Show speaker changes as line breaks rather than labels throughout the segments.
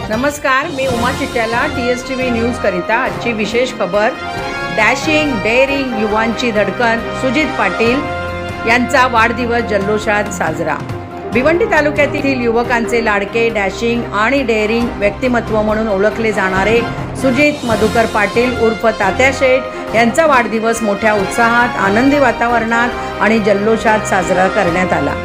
नमस्कार, मी Uma चिट्याला TSTV news करिता आजची विशेष खबर. डॅशिंग डेअरिंग युवांची धडकन सुजित पाटील यांचा वाढदिवस जल्लोषात साजरा. भिवंडी तालुक्यातील युवकांचे लाडके, डॅशिंग आणि डेअरिंग व्यक्तिमत्व म्हणून ओळखले जाणारे सुजित मधुकर पाटील उर्फ तात्या शेठ यांचा वाढदिवस मोठ्या उत्साहात, आनंदी वातावरणात आणि जल्लोषात साजरा करण्यात आला.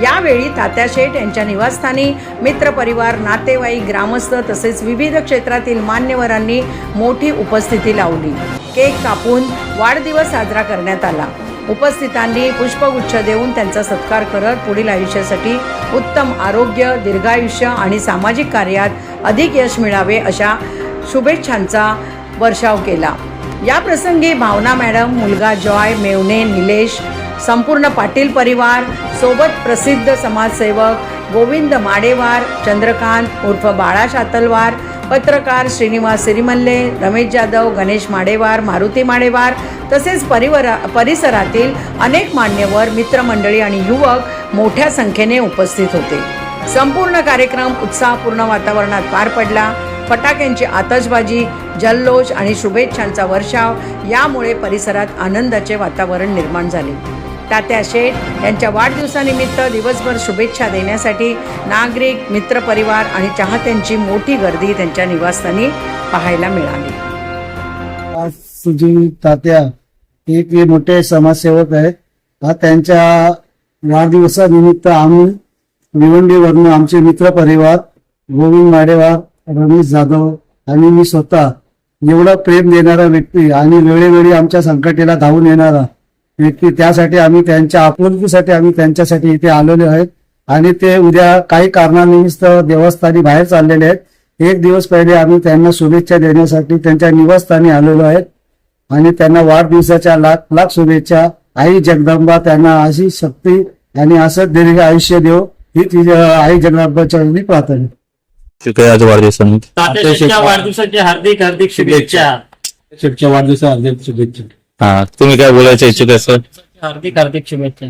यावेळी तात्या शेठ यांच्या निवासस्थानी मित्रपरिवार, नातेवाईक, ग्रामस्थ तसेच विविध क्षेत्रातील मान्यवरांनी मोठी उपस्थिती लावली. केक कापून वाढदिवस साजरा करण्यात आला. उपस्थितांनी पुष्पगुच्छ देऊन त्यांचा सत्कार करत पुढील आयुष्यासाठी उत्तम आरोग्य, दीर्घायुष्य आणि सामाजिक कार्यात अधिक यश मिळावे अशा शुभेच्छांचा वर्षाव केला. या प्रसंगी भावना मॅडम, मुलगा जॉय, मेवणे निलेश, संपूर्ण पाटील परिवार सोबत प्रसिद्ध समाजसेवक गोविंद माडेवार, चंद्रकांत उर्फ बाळा शातलवार, पत्रकार श्रीनिवास सिरिमल्ले, रमेश जाधव, गणेश माडेवार, मारुती माडेवार तसेच परिसरातील अनेक मान्यवर, मित्रमंडळी आणि युवक मोठ्या संख्येने उपस्थित होते. संपूर्ण कार्यक्रम उत्साहपूर्ण वातावरणात पार पडला. फटाक्यांची आतषबाजी, जल्लोष आणि शुभेच्छांचा वर्षाव यामुळे परिसरात आनंदाचे वातावरण निर्माण झाले. तात्या शेठ यांच्या वाढदिवसानिमित्त दिवसभर शुभेच्छा देण्यासाठी नागरिक, मित्रपरिवार आणि चाहत्यांची मोठी गर्दी त्यांच्या निवासस्थानी पाहायला मिळाली.
आज सुजित तात्या एक मोठे समाजसेवक आहेत. आज त्यांच्या वाढदिवसानिमित्त आम्ही भिवंडीवरून आमचे मित्रपरिवार गोविंद माडेवार, रमेश जाधव आणि मी स्वतः एवढा प्रेम देणारा व्यक्ती आणि वेळोवेळी आमच्या संकटाला धावून येणारा व्यक्ती, त्यासाठी आम्ही त्यांच्या आपुलकीसाठी आम्ही त्यांच्यासाठी इथे आलेलो आहेत. आणि ते उद्या काही कारणानिमित्त देवस्थानी बाहेर चाललेले आहेत. एक दिवस पहिले आम्ही त्यांना शुभेच्छा देण्यासाठी त्यांच्या निवासस्थानी आलेलो आहेत आणि त्यांना वाढदिवसाच्या लाख लाख शुभेच्छा. आई जगदंबा त्यांना अशी शक्ती आणि असं दीर्घ आयुष्य देव ही तिच्या आई जगदंबाच्या प्रार्थना.
आज वाढदिवसानिमित्त
तात्याच्या वाढदिवसाच्या हार्दिक हार्दिक शुभेच्छा.
शेठच्या वाढदिवसा हार्दिक शुभेच्छा.
तुम्ही काय बोलायचं इच्छुक आहे सर?
हार्दिक हार्दिक शुभेच्छा.